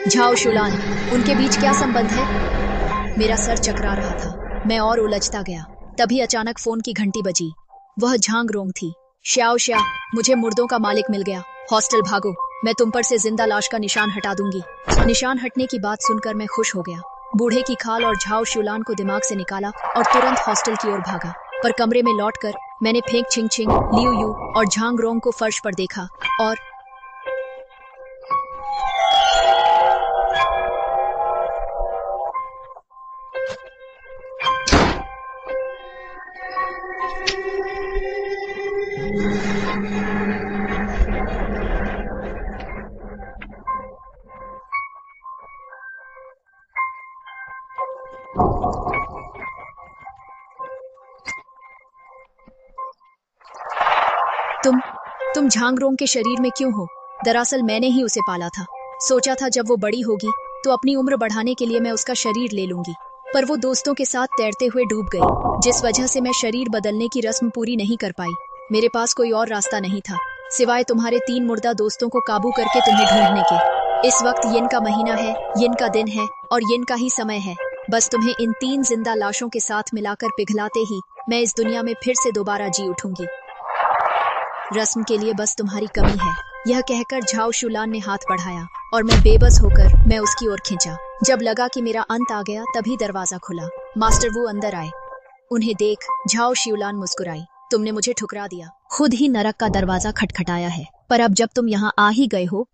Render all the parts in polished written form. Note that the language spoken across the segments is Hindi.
झाओ शुलान, उनके बीच क्या संबंध है? मेरा सर चकरा रहा था, मैं और उलझता गया। तभी अचानक फोन की घंटी बजी। वह झांग रोंग थी। श्याओ श्या, मुझे मुर्दों का मालिक मिल गया। हॉस्टल भागो, मैं तुम पर से जिंदा लाश का निशान हटा दूंगी। निशान हटने की बात सुनकर मैं खुश हो गया। बूढ़े की खाल और झाओ शुलान को दिमाग से निकाला और तुरंत हॉस्टल की ओर भागा। पर कमरे में लौटकर मैंने फेंक छिंग छिंग, लियू यू और झांग रोंग को फर्श पर देखा और तुम झांग रोंग के शरीर में क्यों हो? दरअसल मैंने ही उसे पाला था। सोचा था जब वो बड़ी होगी तो अपनी उम्र बढ़ाने के लिए मैं उसका शरीर ले लूंगी, पर वो दोस्तों के साथ तैरते हुए डूब गई, जिस वजह से मैं शरीर बदलने की रस्म पूरी नहीं कर पाई। मेरे पास कोई और रास्ता नहीं था सिवाय तुम्हारे 3 मुर्दा दोस्तों को काबू करके तुम्हें ढूंढने के। इस वक्त यिन का महीना है, यिन का दिन है और यिन का ही समय है। बस तुम्हें इन 3 जिंदा लाशों के साथ मिलाकर पिघलाते ही मैं इस दुनिया में फिर से दोबारा जी उठूंगी। रस्म के लिए बस तुम्हारी कमी है। यह कहकर झाओ शुलान ने हाथ बढ़ाया और मैं बेबस होकर मैं उसकी ओर खींचा। जब लगा कि मेरा अंत आ गया तभी दरवाजा खुला। मास्टर वू अंदर आए। उन्हें देख झाओ शुलान मुस्कुराई। तुमने मुझे ठुकरा दिया, खुद ही नरक का दरवाजा खटखटाया है, पर अब जब तुम यहाँ आ ही गए हो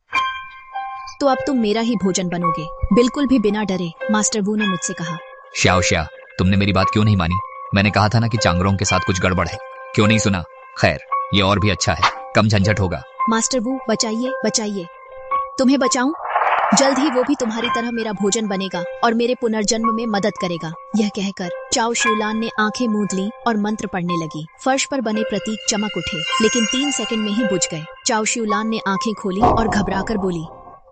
तो अब तुम मेरा ही भोजन बनोगे, बिल्कुल भी बिना डरे, मास्टर वू ने मुझसे कहा। श्याओ श्या, तुमने मेरी बात क्यों नहीं मानी? मैंने कहा था ना कि चांगरोंग के साथ कुछ गड़बड़ है। क्यों नहीं सुना? खैर, ये और भी अच्छा है, कम झंझट होगा। मास्टर वू, बचाइए बचाइए। तुम्हें बचाऊं? जल्द ही वो भी तुम्हारी तरह मेरा भोजन बनेगा और मेरे पुनर्जन्म में मदद करेगा। यह कहकर चाओ शुलान ने आंखें मूंद ली और मंत्र पढ़ने लगी। फर्श पर बने प्रतीक चमक उठे, लेकिन 3 सेकंड में ही बुझ गए। चाओ शुलान ने आंखें खोली और घबराकर बोली,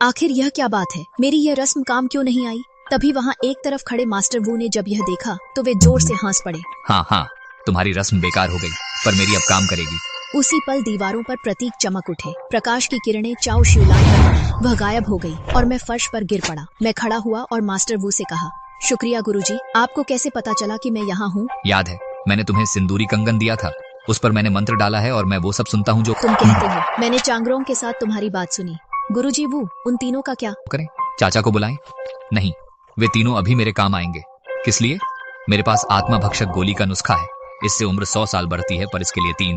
आखिर यह क्या बात है? मेरी यह रस्म काम क्यों नहीं आई? तभी वहाँ एक तरफ खड़े मास्टर वू ने जब यह देखा तो वे जोर से हंस पड़े। हाँ, तुम्हारी रस्म बेकार हो गई, पर मेरी अब काम करेगी। उसी पल दीवारों पर प्रतीक चमक उठे। प्रकाश की किरणें चाओ शुलान पर पड़ी। वह गायब हो गई और मैं फर्श पर गिर पड़ा। मैं खड़ा हुआ और मास्टर वू से कहा, शुक्रिया गुरुजी, आपको कैसे पता चला कि मैं यहाँ हूँ? याद है, मैंने तुम्हें सिंदूरी कंगन दिया था, उस पर मैंने मंत्र डाला है और मैं वो सब सुनता हूँ जो तुम कहते हो। मैंने चांगरोंग के साथ तुम्हारी बात सुनी। गुरुजी वू, उन तीनों का क्या करें? चाचा को बुलाएं? नहीं, वे तीनों अभी मेरे काम आएंगे। किस लिए? मेरे पास आत्मा भक्षक गोली का नुस्खा है। इससे उम्र 100 साल बढ़ती है, पर इसके लिए 3